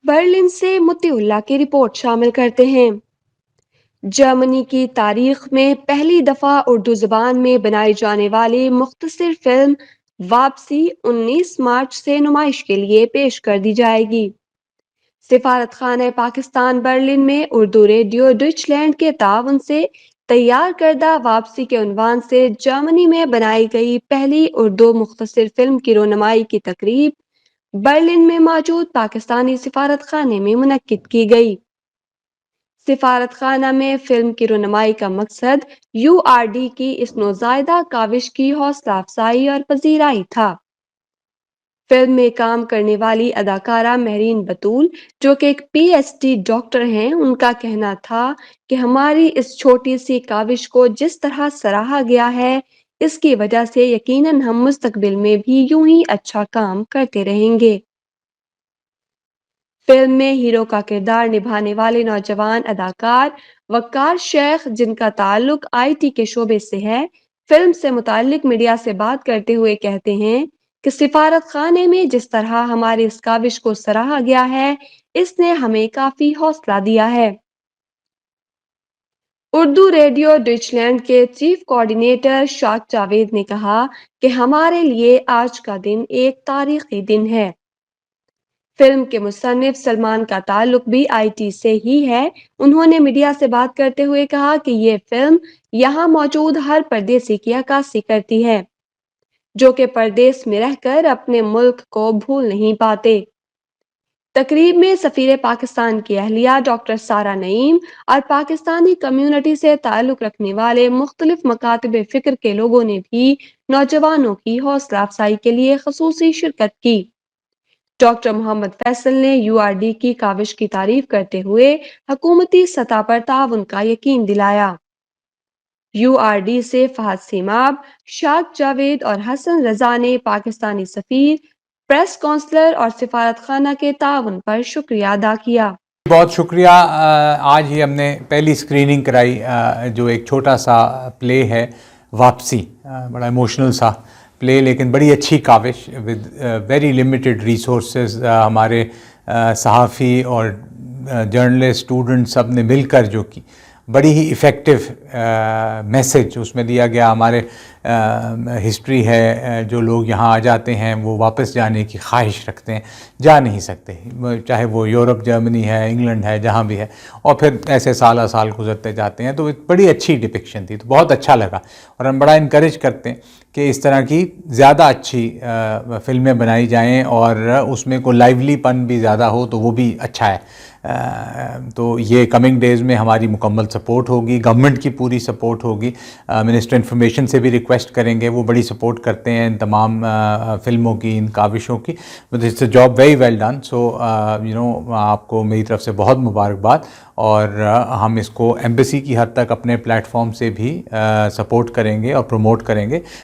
Berlin سے متی اللہ کی رپورٹ شامل کرتے ہیں۔ جرمنی کی تاریخ میں پہلی دفعہ اردو زبان میں بنائی جانے والی مختصر فلم واپسی 19 مارچ سے نمائش کے لیے پیش کر دی جائے گی۔ سفارت خانہ پاکستان برلن میں اردو ریڈیو ڈچ لینڈ کے تعاون سے تیار کردہ واپسی کے عنوان سے جرمنی میں بنائی گئی پہلی اردو مختصر فلم کی رونمائی کی تقریب برلن میں موجود پاکستانی سفارت خانے میں منعقد کی گئی۔ سفارت خانہ میں فلم کی رونمائی کا مقصد URD کی اس نوزائیدہ کاوش کی حوصلہ افزائی اور پذیرائی تھا۔ فلم میں کام کرنے والی اداکارہ مہرین بطول، جو کہ ایک PhD ڈاکٹر ہیں، ان کا کہنا تھا کہ ہماری اس چھوٹی سی کاوش کو جس طرح سراہا گیا ہے، اس کی وجہ سے یقیناً ہم مستقبل میں بھی یوں ہی اچھا کام کرتے رہیں گے۔ فلم میں ہیرو کا کردار نبھانے والے نوجوان اداکار وقار شیخ، جن کا تعلق IT کے شعبے سے ہے، فلم سے متعلق میڈیا سے بات کرتے ہوئے کہتے ہیں کہ سفارت خانے میں جس طرح ہماری اس کاوش کو سراہا گیا ہے، اس نے ہمیں کافی حوصلہ دیا ہے۔ اردو ریڈیو ڈچ لینڈ کے چیف کوآرڈینیٹر شاک جاوید نے کہا کہ ہمارے لیے آج کا دن ایک تاریخی دن ہے۔ فلم کے مصنف سلمان کا تعلق بھی IT سے ہی ہے۔ انہوں نے میڈیا سے بات کرتے ہوئے کہا کہ یہ فلم یہاں موجود ہر پردیسی کی عکاسی کرتی ہے، جو کہ پردیس میں رہ کر اپنے ملک کو بھول نہیں پاتے۔ تقریب میں سفیر پاکستان کی اہلیہ ڈاکٹر سارہ نعیم اور پاکستانی کمیونٹی سے تعلق رکھنے والے مختلف مکاتب فکر کے لوگوں نے بھی نوجوانوں کی حوصلہ افزائی کے لیے خصوصی شرکت کی۔ ڈاکٹر محمد فیصل نے URD کی کاوش کی تعریف کرتے ہوئے حکومتی سطح پر تعاون کا یقین دلایا۔ URD سے فہد سیماب، شاک جاوید اور حسن رضا نے پاکستانی سفیر، پریس کونسلر اور سفارت خانہ کے تعاون پر شکریہ ادا کیا۔ بہت شکریہ۔ آج ہی ہم نے پہلی اسکریننگ کرائی، جو ایک چھوٹا سا پلے ہے واپسی، بڑا ایموشنل سا پلے، لیکن بڑی اچھی کاوش ود ویری لمیٹڈ ریسورسز۔ ہمارے صحافی اور جرنلسٹ، اسٹوڈنٹ سب نے مل کر جو کی، بڑی ہی ایفیکٹو میسج اس میں دیا گیا۔ ہمارے ہسٹری ہے، جو لوگ یہاں آ جاتے ہیں وہ واپس جانے کی خواہش رکھتے ہیں، جا نہیں سکتے، چاہے وہ یورپ، جرمنی ہے، انگلینڈ ہے، جہاں بھی ہے، اور پھر ایسے سالہ سال گزرتے جاتے ہیں۔ تو بڑی اچھی ڈپکشن تھی، تو بہت اچھا لگا، اور ہم بڑا انکریج کرتے ہیں کہ اس طرح کی زیادہ اچھی فلمیں بنائی جائیں، اور اس میں کوئی لائیولی پن بھی زیادہ ہو تو وہ بھی اچھا ہے۔ تو یہ کمنگ ڈیز میں ہماری مکمل سپورٹ ہوگی، گورنمنٹ کی پوری سپورٹ ہوگی۔ منسٹر انفارمیشن سے بھی ریکویسٹ کریں گے، وہ بڑی سپورٹ کرتے ہیں ان تمام فلموں کی، ان کاوشوں کی۔ But it's a job very well done, so آپ کو میری طرف سے بہت مبارکباد، اور ہم اس کو ایمبیسی کی حد تک اپنے پلیٹ فارم سے بھی سپورٹ کریں گے اور پروموٹ کریں گے۔